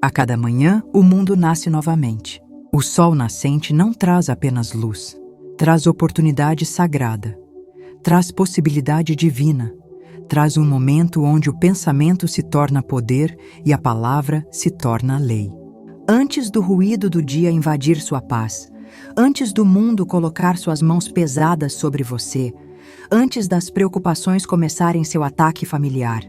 A cada manhã, o mundo nasce novamente. O sol nascente não traz apenas luz, traz oportunidade sagrada, traz possibilidade divina, traz um momento onde o pensamento se torna poder e a palavra se torna lei. Antes do ruído do dia invadir sua paz, antes do mundo colocar suas mãos pesadas sobre você, antes das preocupações começarem seu ataque familiar,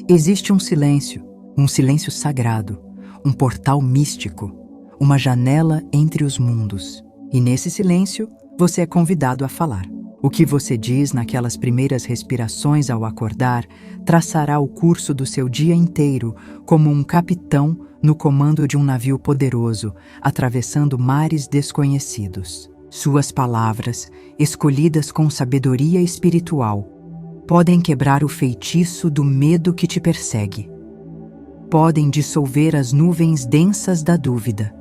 existe um silêncio sagrado, um portal místico, uma janela entre os mundos. E nesse silêncio, você é convidado a falar. O que você diz naquelas primeiras respirações ao acordar traçará o curso do seu dia inteiro como um capitão no comando de um navio poderoso, atravessando mares desconhecidos. Suas palavras, escolhidas com sabedoria espiritual, podem quebrar o feitiço do medo que te persegue. Podem dissolver as nuvens densas da dúvida.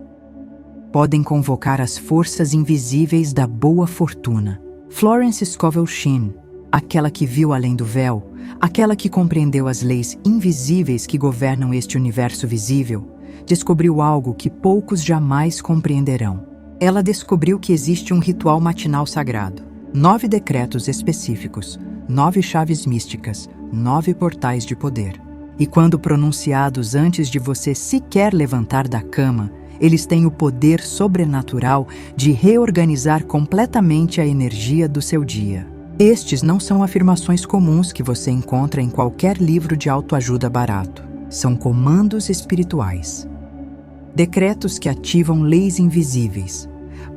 Podem convocar as forças invisíveis da boa fortuna. Florence Scovel Shinn, aquela que viu além do véu, aquela que compreendeu as leis invisíveis que governam este universo visível, descobriu algo que poucos jamais compreenderão. Ela descobriu que existe um ritual matinal sagrado, 9 decretos específicos, 9 chaves místicas, 9 portais de poder. E quando pronunciados antes de você sequer levantar da cama, eles têm o poder sobrenatural de reorganizar completamente a energia do seu dia. Estes não são afirmações comuns que você encontra em qualquer livro de autoajuda barato. São comandos espirituais. Decretos que ativam leis invisíveis.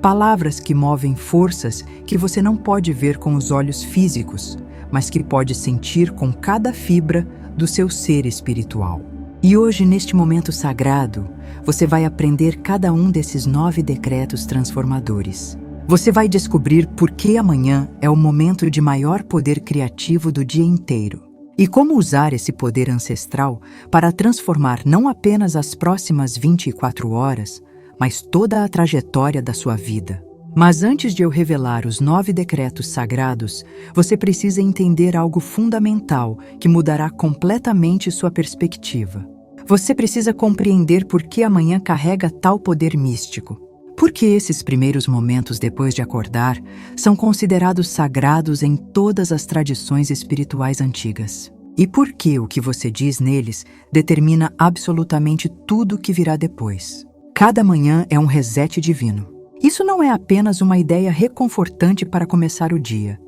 Palavras que movem forças que você não pode ver com os olhos físicos, mas que pode sentir com cada fibra do seu ser espiritual. E hoje, neste momento sagrado, você vai aprender cada um desses 9 decretos transformadores. Você vai descobrir por que amanhã é o momento de maior poder criativo do dia inteiro. E como usar esse poder ancestral para transformar não apenas as próximas 24 horas, mas toda a trajetória da sua vida. Mas antes de eu revelar os 9 decretos sagrados, você precisa entender algo fundamental que mudará completamente sua perspectiva. Você precisa compreender por que amanhã carrega tal poder místico. Por que esses primeiros momentos depois de acordar são considerados sagrados em todas as tradições espirituais antigas. E por que o que você diz neles determina absolutamente tudo o que virá depois. Cada manhã é um reset divino. Isso não é apenas uma ideia reconfortante para começar o dia.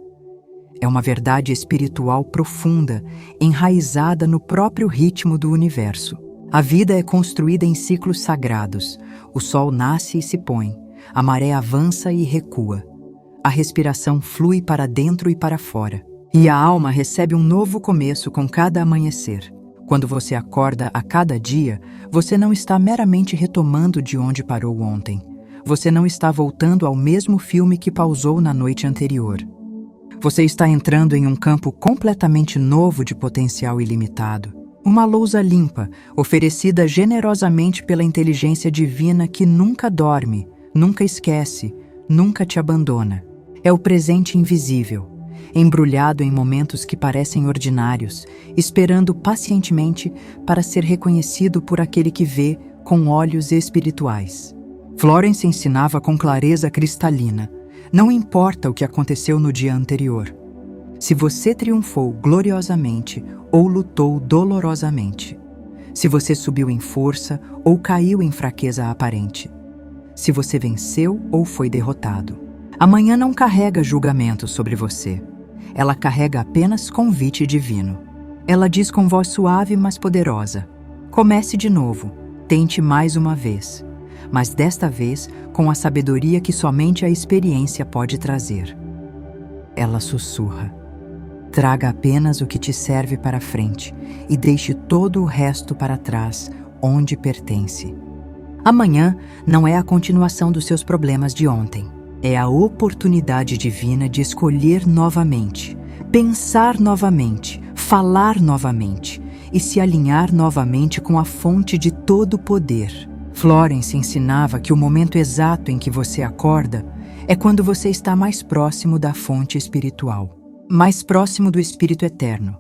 É uma verdade espiritual profunda, enraizada no próprio ritmo do universo. A vida é construída em ciclos sagrados. O sol nasce e se põe. A maré avança e recua. A respiração flui para dentro e para fora. E a alma recebe um novo começo com cada amanhecer. Quando você acorda a cada dia, você não está meramente retomando de onde parou ontem. Você não está voltando ao mesmo filme que pausou na noite anterior. Você está entrando em um campo completamente novo de potencial ilimitado. Uma lousa limpa, oferecida generosamente pela inteligência divina que nunca dorme, nunca esquece, nunca te abandona. É o presente invisível, embrulhado em momentos que parecem ordinários, esperando pacientemente para ser reconhecido por aquele que vê com olhos espirituais. Florence ensinava com clareza cristalina: não importa o que aconteceu no dia anterior. Se você triunfou gloriosamente ou lutou dolorosamente. Se você subiu em força ou caiu em fraqueza aparente. Se você venceu ou foi derrotado. Amanhã não carrega julgamento sobre você. Ela carrega apenas convite divino. Ela diz com voz suave, mas poderosa: comece de novo, tente mais uma vez. Mas desta vez com a sabedoria que somente a experiência pode trazer. Ela sussurra: traga apenas o que te serve para frente e deixe todo o resto para trás, onde pertence. Amanhã não é a continuação dos seus problemas de ontem. É a oportunidade divina de escolher novamente, pensar novamente, falar novamente e se alinhar novamente com a fonte de todo o poder. Florence ensinava que o momento exato em que você acorda é quando você está mais próximo da fonte espiritual, mais próximo do Espírito Eterno,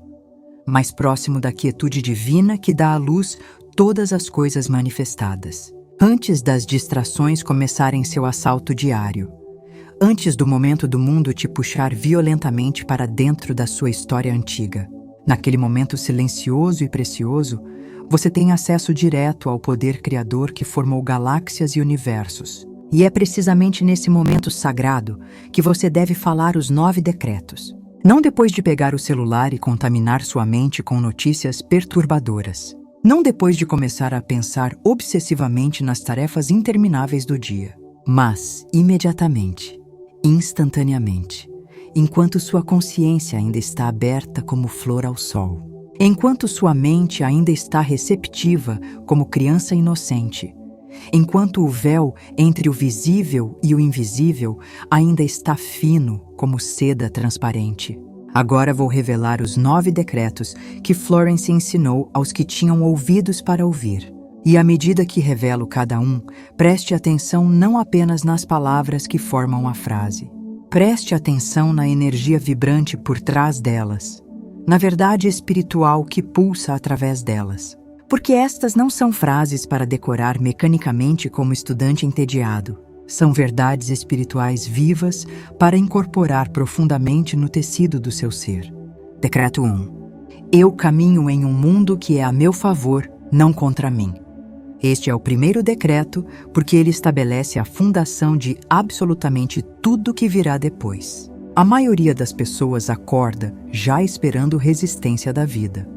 mais próximo da quietude divina que dá à luz todas as coisas manifestadas. Antes das distrações começarem seu assalto diário. Antes do momento do mundo te puxar violentamente para dentro da sua história antiga. Naquele momento silencioso e precioso, você tem acesso direto ao poder criador que formou galáxias e universos. E é precisamente nesse momento sagrado que você deve falar os 9 decretos. Não depois de pegar o celular e contaminar sua mente com notícias perturbadoras. Não depois de começar a pensar obsessivamente nas tarefas intermináveis do dia. Mas, imediatamente, instantaneamente, enquanto sua consciência ainda está aberta como flor ao sol. Enquanto sua mente ainda está receptiva como criança inocente. Enquanto o véu entre o visível e o invisível ainda está fino como seda transparente. Agora vou revelar os 9 decretos que Florence ensinou aos que tinham ouvidos para ouvir. E à medida que revelo cada um, preste atenção não apenas nas palavras que formam a frase. Preste atenção na energia vibrante por trás delas, na verdade espiritual que pulsa através delas. Porque estas não são frases para decorar mecanicamente como estudante entediado. São verdades espirituais vivas para incorporar profundamente no tecido do seu ser. Decreto 1. Eu caminho em um mundo que é a meu favor, não contra mim. Este é o primeiro decreto porque ele estabelece a fundação de absolutamente tudo que virá depois. A maioria das pessoas acorda já esperando resistência da vida,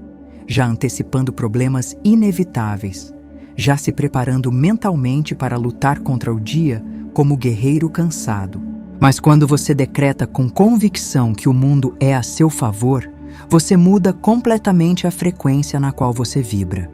já antecipando problemas inevitáveis, já se preparando mentalmente para lutar contra o dia como guerreiro cansado. Mas quando você decreta com convicção que o mundo é a seu favor, você muda completamente a frequência na qual você vibra.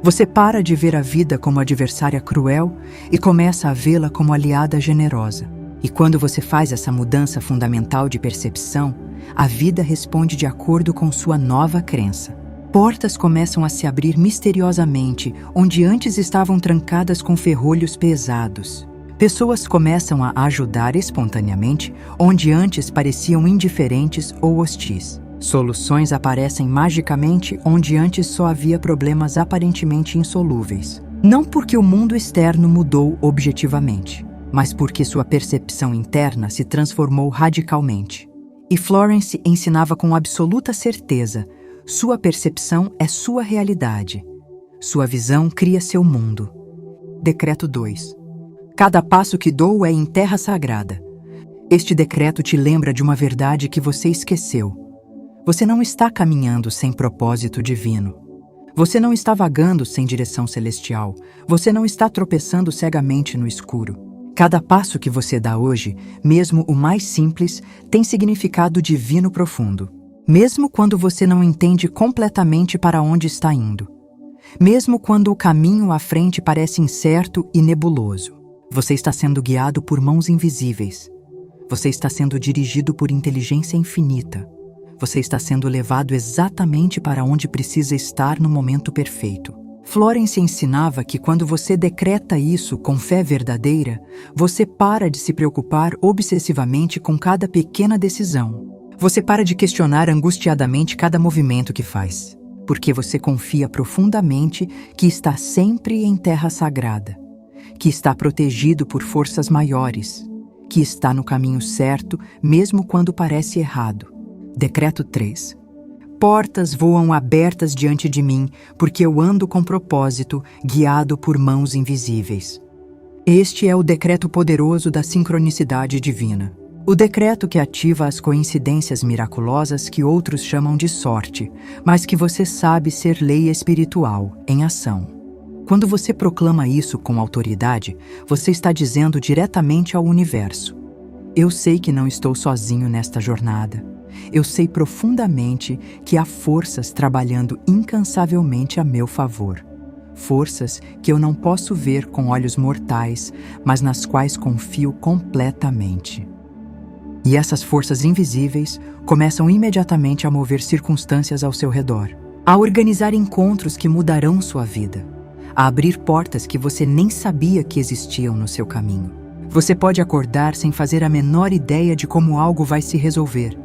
Você para de ver a vida como adversária cruel e começa a vê-la como aliada generosa. E quando você faz essa mudança fundamental de percepção, a vida responde de acordo com sua nova crença. Portas começam a se abrir misteriosamente, onde antes estavam trancadas com ferrolhos pesados. Pessoas começam a ajudar espontaneamente, onde antes pareciam indiferentes ou hostis. Soluções aparecem magicamente onde antes só havia problemas aparentemente insolúveis. Não porque o mundo externo mudou objetivamente, mas porque sua percepção interna se transformou radicalmente. E Florence ensinava com absoluta certeza: sua percepção é sua realidade. Sua visão cria seu mundo. Decreto 2. Cada passo que dou é em terra sagrada. Este decreto te lembra de uma verdade que você esqueceu. Você não está caminhando sem propósito divino. Você não está vagando sem direção celestial. Você não está tropeçando cegamente no escuro. Cada passo que você dá hoje, mesmo o mais simples, tem significado divino profundo. Mesmo quando você não entende completamente para onde está indo. Mesmo quando o caminho à frente parece incerto e nebuloso. Você está sendo guiado por mãos invisíveis. Você está sendo dirigido por inteligência infinita. Você está sendo levado exatamente para onde precisa estar no momento perfeito. Florence ensinava que quando você decreta isso com fé verdadeira, você para de se preocupar obsessivamente com cada pequena decisão. Você para de questionar angustiadamente cada movimento que faz, porque você confia profundamente que está sempre em terra sagrada, que está protegido por forças maiores, que está no caminho certo mesmo quando parece errado. Decreto 3. Portas voam abertas diante de mim, porque eu ando com propósito, guiado por mãos invisíveis. Este é o decreto poderoso da sincronicidade divina. O decreto que ativa as coincidências miraculosas que outros chamam de sorte, mas que você sabe ser lei espiritual, em ação. Quando você proclama isso com autoridade, você está dizendo diretamente ao universo: eu sei que não estou sozinho nesta jornada. Eu sei profundamente que há forças trabalhando incansavelmente a meu favor. Forças que eu não posso ver com olhos mortais, mas nas quais confio completamente. E essas forças invisíveis começam imediatamente a mover circunstâncias ao seu redor, a organizar encontros que mudarão sua vida, a abrir portas que você nem sabia que existiam no seu caminho. Você pode acordar sem fazer a menor ideia de como algo vai se resolver,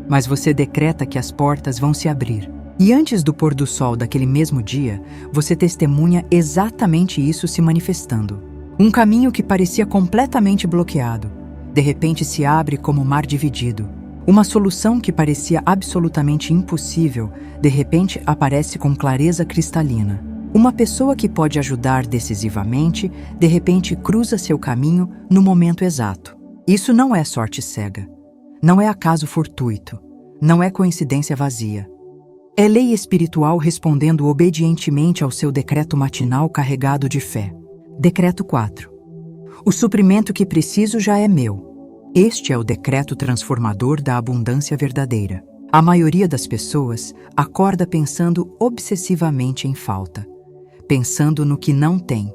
mas você decreta que as portas vão se abrir. E antes do pôr do sol daquele mesmo dia, você testemunha exatamente isso se manifestando. Um caminho que parecia completamente bloqueado, de repente se abre como mar dividido. Uma solução que parecia absolutamente impossível, de repente aparece com clareza cristalina. Uma pessoa que pode ajudar decisivamente, de repente cruza seu caminho no momento exato. Isso não é sorte cega. Não é acaso fortuito. Não é coincidência vazia. É lei espiritual respondendo obedientemente ao seu decreto matinal carregado de fé. Decreto 4. O suprimento que preciso já é meu. Este é o decreto transformador da abundância verdadeira. A maioria das pessoas acorda pensando obsessivamente em falta, pensando no que não tem,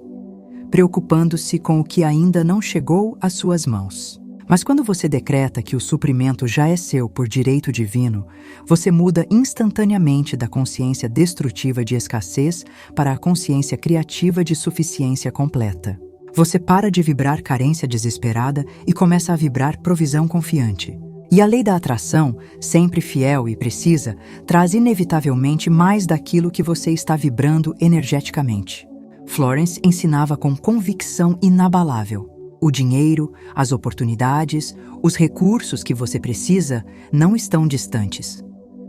preocupando-se com o que ainda não chegou às suas mãos. Mas quando você decreta que o suprimento já é seu por direito divino, você muda instantaneamente da consciência destrutiva de escassez para a consciência criativa de suficiência completa. Você para de vibrar carência desesperada e começa a vibrar provisão confiante. E a lei da atração, sempre fiel e precisa, traz inevitavelmente mais daquilo que você está vibrando energeticamente. Florence ensinava com convicção inabalável. O dinheiro, as oportunidades, os recursos que você precisa não estão distantes.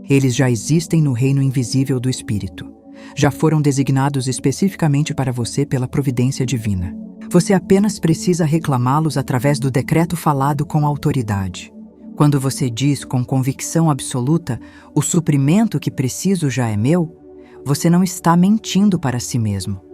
Eles já existem no reino invisível do Espírito. Já foram designados especificamente para você pela providência divina. Você apenas precisa reclamá-los através do decreto falado com autoridade. Quando você diz com convicção absoluta, o suprimento que preciso já é meu, você não está mentindo para si mesmo.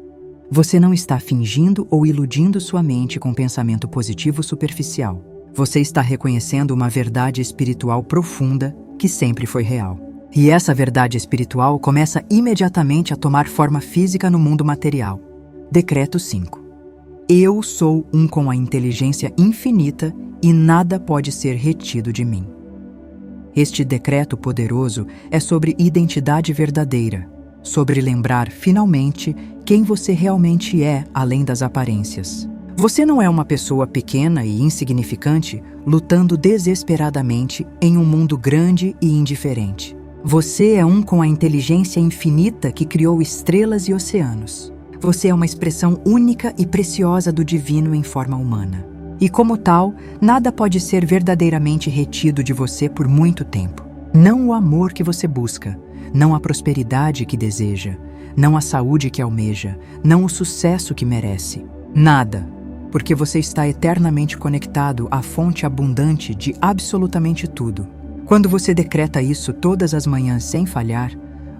Você não está fingindo ou iludindo sua mente com pensamento positivo superficial. Você está reconhecendo uma verdade espiritual profunda que sempre foi real. E essa verdade espiritual começa imediatamente a tomar forma física no mundo material. Decreto 5. Eu sou um com a inteligência infinita e nada pode ser retido de mim. Este decreto poderoso é sobre identidade verdadeira, sobre lembrar finalmente quem você realmente é além das aparências. Você não é uma pessoa pequena e insignificante lutando desesperadamente em um mundo grande e indiferente. Você é um com a inteligência infinita que criou estrelas e oceanos. Você é uma expressão única e preciosa do divino em forma humana. E como tal, nada pode ser verdadeiramente retido de você por muito tempo. Não o amor que você busca, não a prosperidade que deseja, não a saúde que almeja, não o sucesso que merece. Nada, porque você está eternamente conectado à fonte abundante de absolutamente tudo. Quando você decreta isso todas as manhãs sem falhar,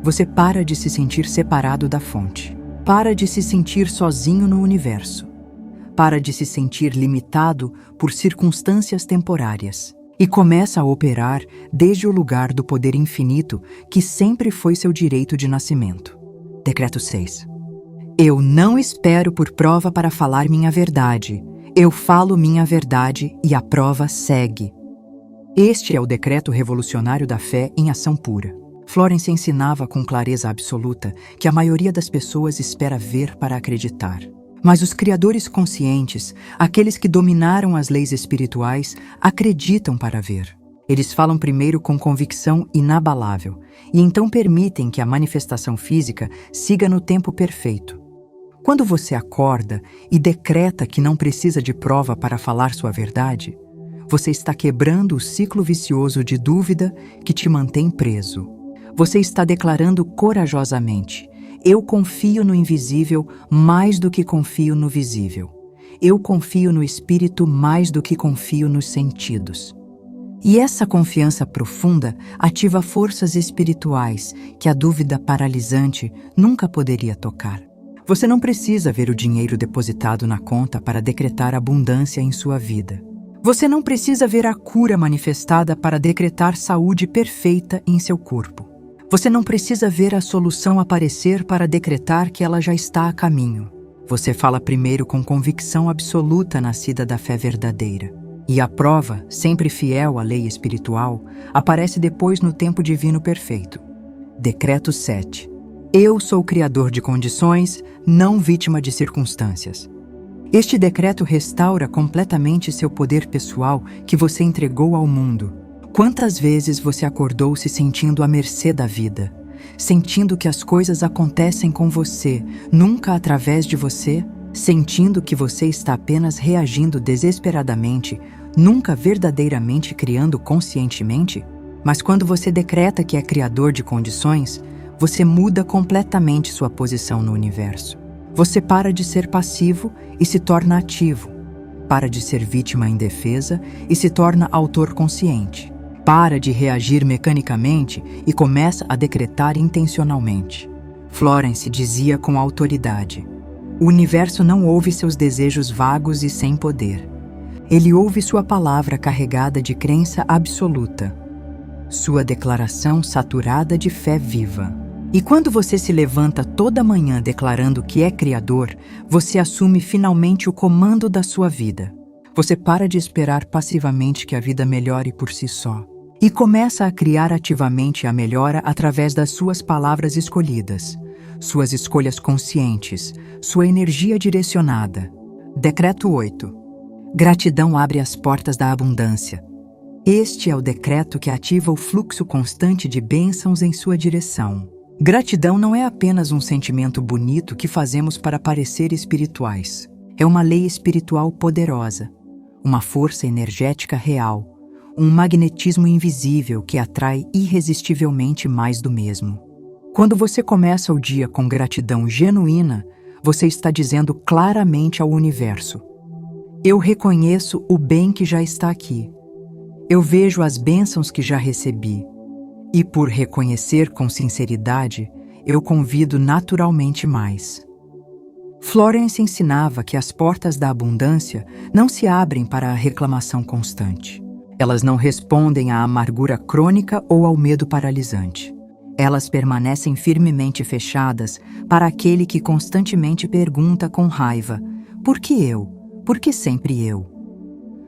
você para de se sentir separado da fonte. Para de se sentir sozinho no universo. Para de se sentir limitado por circunstâncias temporárias. E começa a operar desde o lugar do poder infinito que sempre foi seu direito de nascimento. Decreto 6. Eu não espero por prova para falar minha verdade. Eu falo minha verdade e a prova segue. Este é o decreto revolucionário da fé em ação pura. Florence ensinava com clareza absoluta que a maioria das pessoas espera ver para acreditar. Mas os criadores conscientes, aqueles que dominaram as leis espirituais, acreditam para ver. Eles falam primeiro com convicção inabalável e então permitem que a manifestação física siga no tempo perfeito. Quando você acorda e decreta que não precisa de prova para falar sua verdade, você está quebrando o ciclo vicioso de dúvida que te mantém preso. Você está declarando corajosamente: eu confio no invisível mais do que confio no visível. Eu confio no espírito mais do que confio nos sentidos. E essa confiança profunda ativa forças espirituais que a dúvida paralisante nunca poderia tocar. Você não precisa ver o dinheiro depositado na conta para decretar abundância em sua vida. Você não precisa ver a cura manifestada para decretar saúde perfeita em seu corpo. Você não precisa ver a solução aparecer para decretar que ela já está a caminho. Você fala primeiro com convicção absoluta nascida da fé verdadeira. E a prova, sempre fiel à lei espiritual, aparece depois no tempo divino perfeito. Decreto 7. Eu sou o criador de condições, não vítima de circunstâncias. Este decreto restaura completamente seu poder pessoal que você entregou ao mundo. Quantas vezes você acordou se sentindo à mercê da vida, sentindo que as coisas acontecem com você, nunca através de você, sentindo que você está apenas reagindo desesperadamente, nunca verdadeiramente criando conscientemente? Mas quando você decreta que é criador de condições, você muda completamente sua posição no universo. Você para de ser passivo e se torna ativo. Para de ser vítima indefesa e se torna autor consciente. Para de reagir mecanicamente e começa a decretar intencionalmente. Florence dizia com autoridade: o universo não ouve seus desejos vagos e sem poder. Ele ouve sua palavra carregada de crença absoluta. Sua declaração saturada de fé viva. E quando você se levanta toda manhã declarando que é criador, você assume finalmente o comando da sua vida. Você para de esperar passivamente que a vida melhore por si só e começa a criar ativamente a melhora através das suas palavras escolhidas, suas escolhas conscientes, sua energia direcionada. Decreto 8. Gratidão abre as portas da abundância. Este é o decreto que ativa o fluxo constante de bênçãos em sua direção. Gratidão não é apenas um sentimento bonito que fazemos para parecer espirituais. É uma lei espiritual poderosa, uma força energética real, um magnetismo invisível que atrai irresistivelmente mais do mesmo. Quando você começa o dia com gratidão genuína, você está dizendo claramente ao universo: eu reconheço o bem que já está aqui. Eu vejo as bênçãos que já recebi. E por reconhecer com sinceridade, eu convido naturalmente mais. Florence ensinava que as portas da abundância não se abrem para a reclamação constante. Elas não respondem à amargura crônica ou ao medo paralisante. Elas permanecem firmemente fechadas para aquele que constantemente pergunta com raiva: por que eu? Por que sempre eu?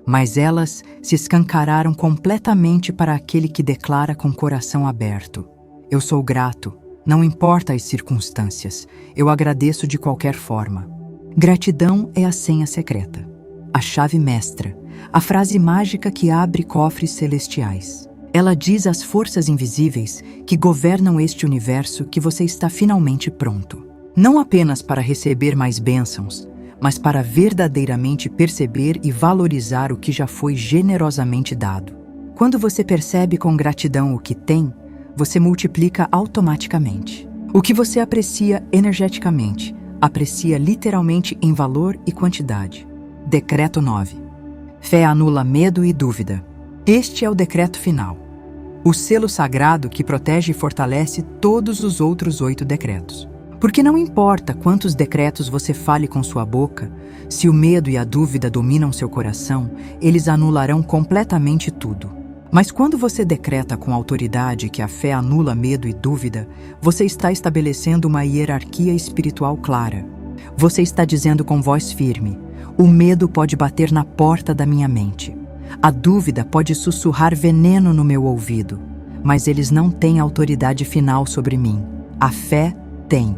Mas elas se escancararam completamente para aquele que declara com coração aberto: eu sou grato, não importa as circunstâncias, eu agradeço de qualquer forma. Gratidão é a senha secreta, a chave mestra, a frase mágica que abre cofres celestiais. Ela diz às forças invisíveis que governam este universo que você está finalmente pronto. Não apenas para receber mais bênçãos, mas para verdadeiramente perceber e valorizar o que já foi generosamente dado. Quando você percebe com gratidão o que tem, você multiplica automaticamente. O que você aprecia energeticamente, aprecia literalmente em valor e quantidade. Decreto 9. Fé anula medo e dúvida. Este é o decreto final. O selo sagrado que protege e fortalece todos os outros 8 decretos. Porque não importa quantos decretos você fale com sua boca, se o medo e a dúvida dominam seu coração, eles anularão completamente tudo. Mas quando você decreta com autoridade que a fé anula medo e dúvida, você está estabelecendo uma hierarquia espiritual clara. Você está dizendo com voz firme: o medo pode bater na porta da minha mente. A dúvida pode sussurrar veneno no meu ouvido, mas eles não têm autoridade final sobre mim. A fé tem.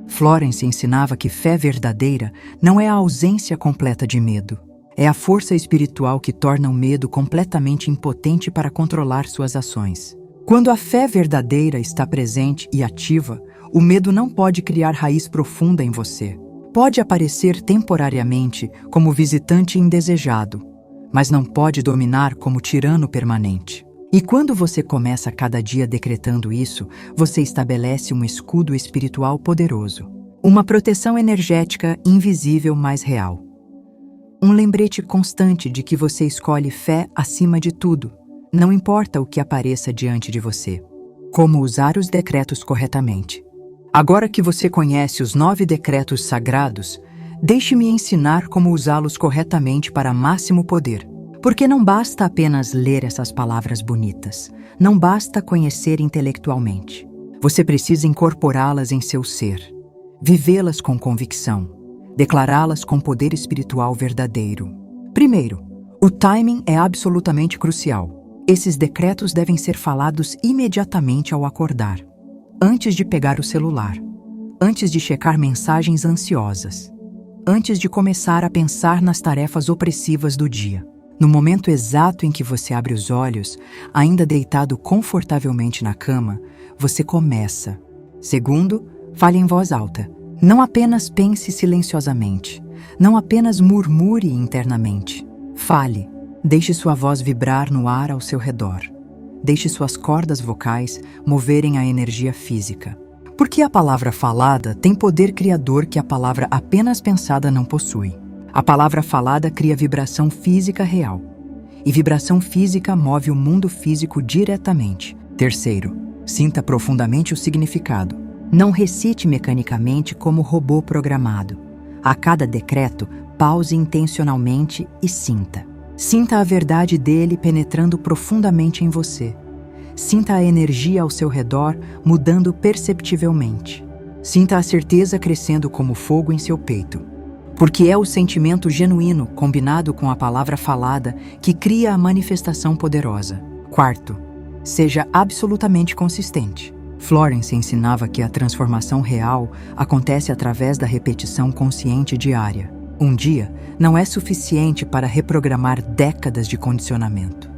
Florence ensinava que fé verdadeira não é a ausência completa de medo. É a força espiritual que torna o medo completamente impotente para controlar suas ações. Quando a fé verdadeira está presente e ativa, o medo não pode criar raiz profunda em você. Pode aparecer temporariamente como visitante indesejado, mas não pode dominar como tirano permanente. E quando você começa cada dia decretando isso, você estabelece um escudo espiritual poderoso, uma proteção energética invisível mais real. Um lembrete constante de que você escolhe fé acima de tudo, não importa o que apareça diante de você. Como usar os decretos corretamente. Agora que você conhece os 9 decretos sagrados, deixe-me ensinar como usá-los corretamente para máximo poder. Porque não basta apenas ler essas palavras bonitas, não basta conhecer intelectualmente. Você precisa incorporá-las em seu ser, vivê-las com convicção, declará-las com poder espiritual verdadeiro. Primeiro, o timing é absolutamente crucial. Esses decretos devem ser falados imediatamente ao acordar, antes de pegar o celular, antes de checar mensagens ansiosas, antes de começar a pensar nas tarefas opressivas do dia. No momento exato em que você abre os olhos, ainda deitado confortavelmente na cama, você começa. Segundo, fale em voz alta. Não apenas pense silenciosamente. Não apenas murmure internamente. Fale. Deixe sua voz vibrar no ar ao seu redor. Deixe suas cordas vocais moverem a energia física. Porque a palavra falada tem poder criador que a palavra apenas pensada não possui. A palavra falada cria vibração física real. E vibração física move o mundo físico diretamente. Terceiro, sinta profundamente o significado. Não recite mecanicamente como robô programado. A cada decreto, pause intencionalmente e sinta. Sinta a verdade dele penetrando profundamente em você. Sinta a energia ao seu redor mudando perceptivelmente. Sinta a certeza crescendo como fogo em seu peito. Porque é o sentimento genuíno combinado com a palavra falada que cria a manifestação poderosa. Quarto, seja absolutamente consistente. Florence ensinava que a transformação real acontece através da repetição consciente diária. Um dia não é suficiente para reprogramar décadas de condicionamento.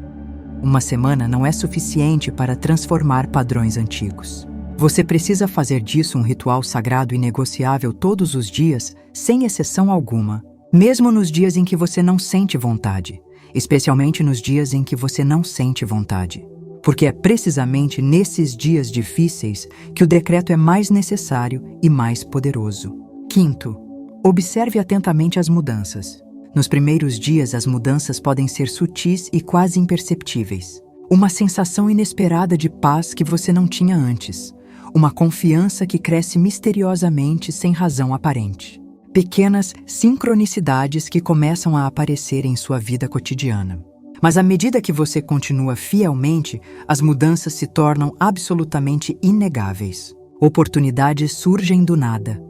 Uma semana não é suficiente para transformar padrões antigos. Você precisa fazer disso um ritual sagrado e negociável todos os dias, sem exceção alguma, mesmo nos dias em que você não sente vontade, especialmente nos dias em que você não sente vontade. Porque é precisamente nesses dias difíceis que o decreto é mais necessário e mais poderoso. Quinto, observe atentamente as mudanças. Nos primeiros dias, as mudanças podem ser sutis e quase imperceptíveis. Uma sensação inesperada de paz que você não tinha antes. Uma confiança que cresce misteriosamente sem razão aparente. Pequenas sincronicidades que começam a aparecer em sua vida cotidiana. Mas à medida que você continua fielmente, as mudanças se tornam absolutamente inegáveis. Oportunidades surgem do nada.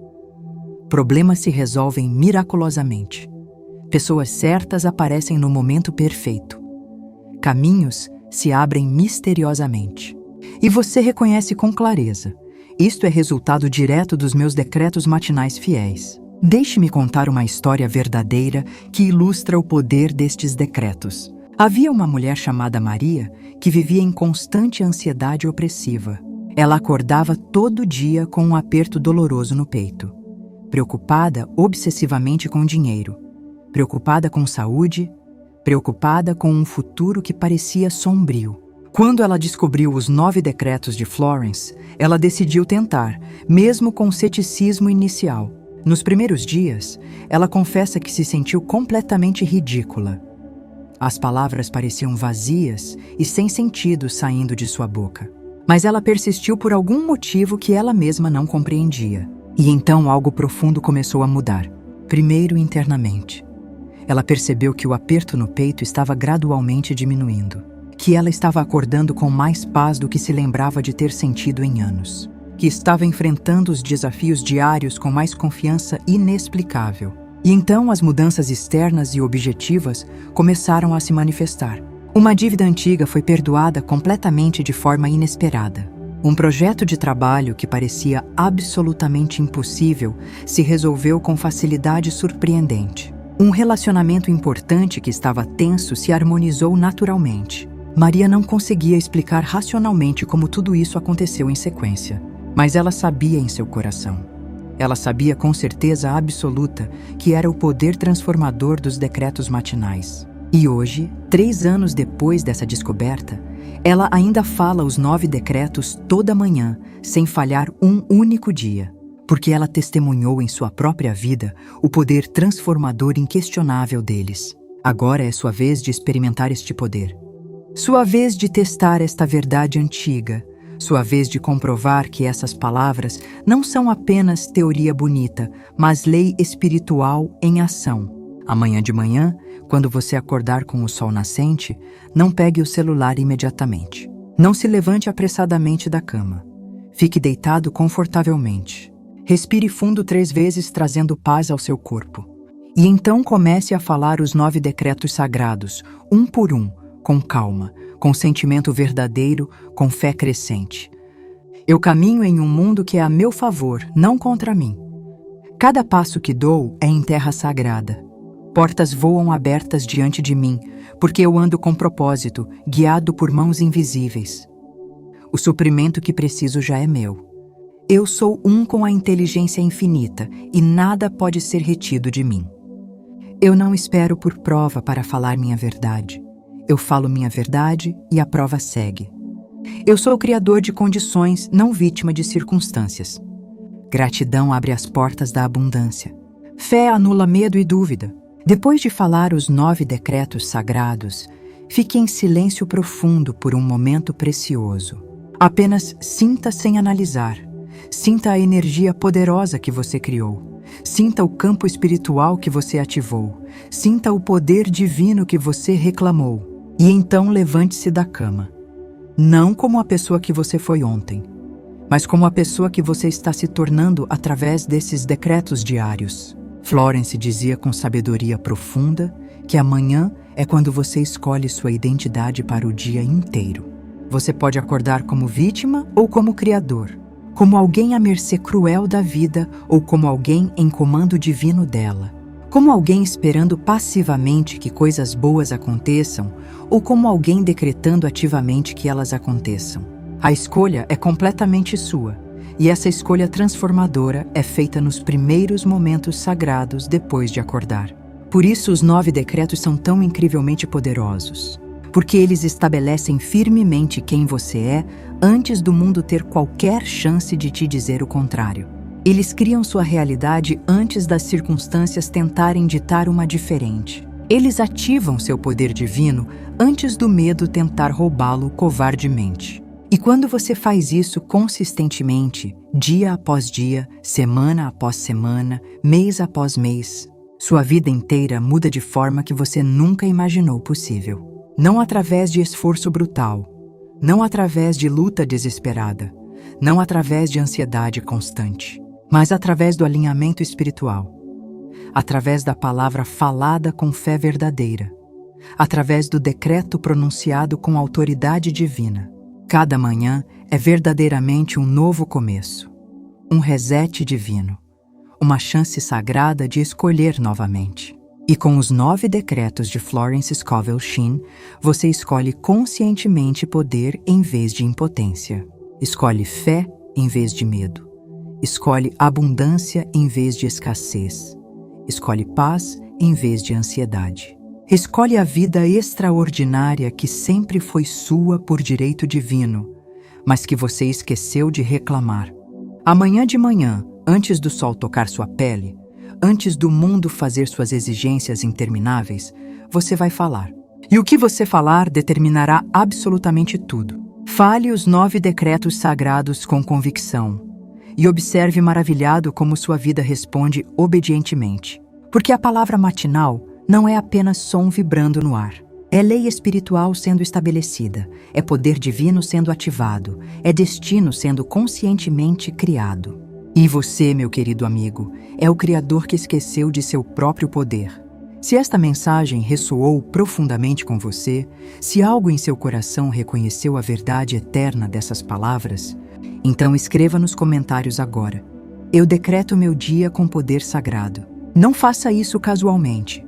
Problemas se resolvem miraculosamente. Pessoas certas aparecem no momento perfeito. Caminhos se abrem misteriosamente. E você reconhece com clareza. Isto é resultado direto dos meus decretos matinais fiéis. Deixe-me contar uma história verdadeira que ilustra o poder destes decretos. Havia uma mulher chamada Maria que vivia em constante ansiedade opressiva. Ela acordava todo dia com um aperto doloroso no peito. Preocupada obsessivamente com dinheiro. Preocupada com saúde. Preocupada com um futuro que parecia sombrio. Quando ela descobriu os 9 decretos de Florence, ela decidiu tentar, mesmo com ceticismo inicial. Nos primeiros dias, ela confessa que se sentiu completamente ridícula. As palavras pareciam vazias e sem sentido saindo de sua boca. Mas ela persistiu por algum motivo que ela mesma não compreendia. E então algo profundo começou a mudar. Primeiro internamente. Ela percebeu que o aperto no peito estava gradualmente diminuindo. Que ela estava acordando com mais paz do que se lembrava de ter sentido em anos. Que estava enfrentando os desafios diários com mais confiança inexplicável. E então as mudanças externas e objetivas começaram a se manifestar. Uma dívida antiga foi perdoada completamente de forma inesperada. Um projeto de trabalho que parecia absolutamente impossível se resolveu com facilidade surpreendente. Um relacionamento importante que estava tenso se harmonizou naturalmente. Maria não conseguia explicar racionalmente como tudo isso aconteceu em sequência, mas ela sabia em seu coração. Ela sabia com certeza absoluta que era o poder transformador dos decretos matinais. E hoje, 3 anos depois dessa descoberta, ela ainda fala os 9 decretos toda manhã, sem falhar um único dia, porque ela testemunhou em sua própria vida o poder transformador inquestionável deles. Agora é sua vez de experimentar este poder. Sua vez de testar esta verdade antiga. Sua vez de comprovar que essas palavras não são apenas teoria bonita, mas lei espiritual em ação. Amanhã de manhã, quando você acordar com o sol nascente, não pegue o celular imediatamente. Não se levante apressadamente da cama. Fique deitado confortavelmente. Respire fundo 3 vezes, trazendo paz ao seu corpo. E então comece a falar os 9 decretos sagrados, um por um, com calma, com sentimento verdadeiro, com fé crescente. Eu caminho em um mundo que é a meu favor, não contra mim. Cada passo que dou é em terra sagrada. Portas voam abertas diante de mim, porque eu ando com propósito, guiado por mãos invisíveis. O suprimento que preciso já é meu. Eu sou um com a inteligência infinita e nada pode ser retido de mim. Eu não espero por prova para falar minha verdade. Eu falo minha verdade e a prova segue. Eu sou o criador de condições, não vítima de circunstâncias. Gratidão abre as portas da abundância. Fé anula medo e dúvida. Depois de falar os 9 decretos sagrados, fique em silêncio profundo por um momento precioso. Apenas sinta sem analisar. Sinta a energia poderosa que você criou. Sinta o campo espiritual que você ativou. Sinta o poder divino que você reclamou. E então levante-se da cama. Não como a pessoa que você foi ontem, mas como a pessoa que você está se tornando através desses decretos diários. Florence dizia com sabedoria profunda que amanhã é quando você escolhe sua identidade para o dia inteiro. Você pode acordar como vítima ou como criador, como alguém à mercê cruel da vida ou como alguém em comando divino dela, como alguém esperando passivamente que coisas boas aconteçam ou como alguém decretando ativamente que elas aconteçam. A escolha é completamente sua, e essa escolha transformadora é feita nos primeiros momentos sagrados depois de acordar. Por isso os 9 decretos são tão incrivelmente poderosos, porque eles estabelecem firmemente quem você é antes do mundo ter qualquer chance de te dizer o contrário. Eles criam sua realidade antes das circunstâncias tentarem ditar uma diferente. Eles ativam seu poder divino antes do medo tentar roubá-lo covardemente. E quando você faz isso consistentemente, dia após dia, semana após semana, mês após mês, sua vida inteira muda de forma que você nunca imaginou possível. Não através de esforço brutal, não através de luta desesperada, não através de ansiedade constante, mas através do alinhamento espiritual, através da palavra falada com fé verdadeira, através do decreto pronunciado com autoridade divina. Cada manhã é verdadeiramente um novo começo, um reset divino, uma chance sagrada de escolher novamente. E com os 9 decretos de Florence Scovel Shinn, você escolhe conscientemente poder em vez de impotência. Escolhe fé em vez de medo. Escolhe abundância em vez de escassez. Escolhe paz em vez de ansiedade. Escolhe a vida extraordinária que sempre foi sua por direito divino, mas que você esqueceu de reclamar. Amanhã de manhã, antes do sol tocar sua pele, antes do mundo fazer suas exigências intermináveis, você vai falar. E o que você falar determinará absolutamente tudo. Fale os 9 decretos sagrados com convicção e observe maravilhado como sua vida responde obedientemente. Porque a palavra matinal não é apenas som vibrando no ar. É lei espiritual sendo estabelecida, é poder divino sendo ativado, é destino sendo conscientemente criado. E você, meu querido amigo, é o criador que esqueceu de seu próprio poder. Se esta mensagem ressoou profundamente com você, se algo em seu coração reconheceu a verdade eterna dessas palavras, então escreva nos comentários agora. Eu decreto meu dia com poder sagrado. Não faça isso casualmente.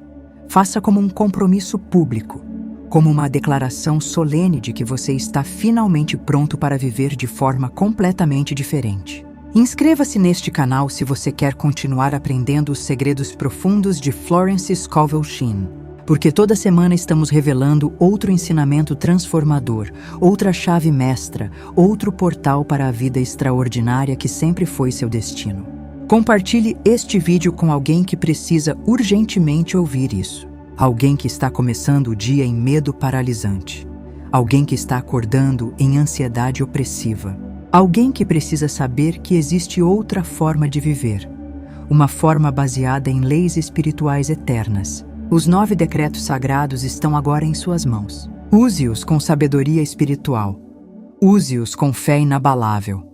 Faça como um compromisso público, como uma declaração solene de que você está finalmente pronto para viver de forma completamente diferente. Inscreva-se neste canal se você quer continuar aprendendo os segredos profundos de Florence Scovel Shinn, porque toda semana estamos revelando outro ensinamento transformador, outra chave mestra, outro portal para a vida extraordinária que sempre foi seu destino. Compartilhe este vídeo com alguém que precisa urgentemente ouvir isso. Alguém que está começando o dia em medo paralisante. Alguém que está acordando em ansiedade opressiva. Alguém que precisa saber que existe outra forma de viver. Uma forma baseada em leis espirituais eternas. Os 9 decretos sagrados estão agora em suas mãos. Use-os com sabedoria espiritual. Use-os com fé inabalável.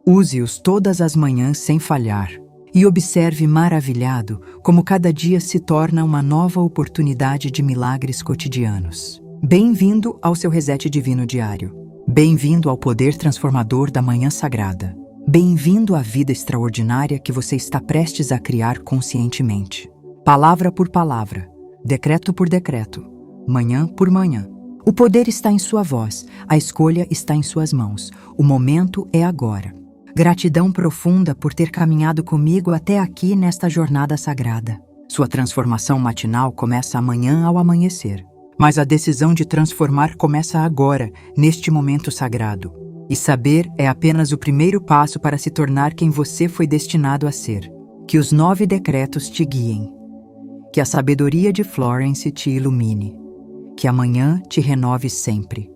Use-os todas as manhãs sem falhar. E observe maravilhado como cada dia se torna uma nova oportunidade de milagres cotidianos. Bem-vindo ao seu reset divino diário. Bem-vindo ao poder transformador da manhã sagrada. Bem-vindo à vida extraordinária que você está prestes a criar conscientemente. Palavra por palavra, decreto por decreto, manhã por manhã. O poder está em sua voz, a escolha está em suas mãos. O momento é agora. Gratidão profunda por ter caminhado comigo até aqui nesta jornada sagrada. Sua transformação matinal começa amanhã ao amanhecer. Mas a decisão de transformar começa agora, neste momento sagrado. E saber é apenas o primeiro passo para se tornar quem você foi destinado a ser. Que os 9 decretos te guiem. Que a sabedoria de Florence te ilumine. Que amanhã te renove sempre.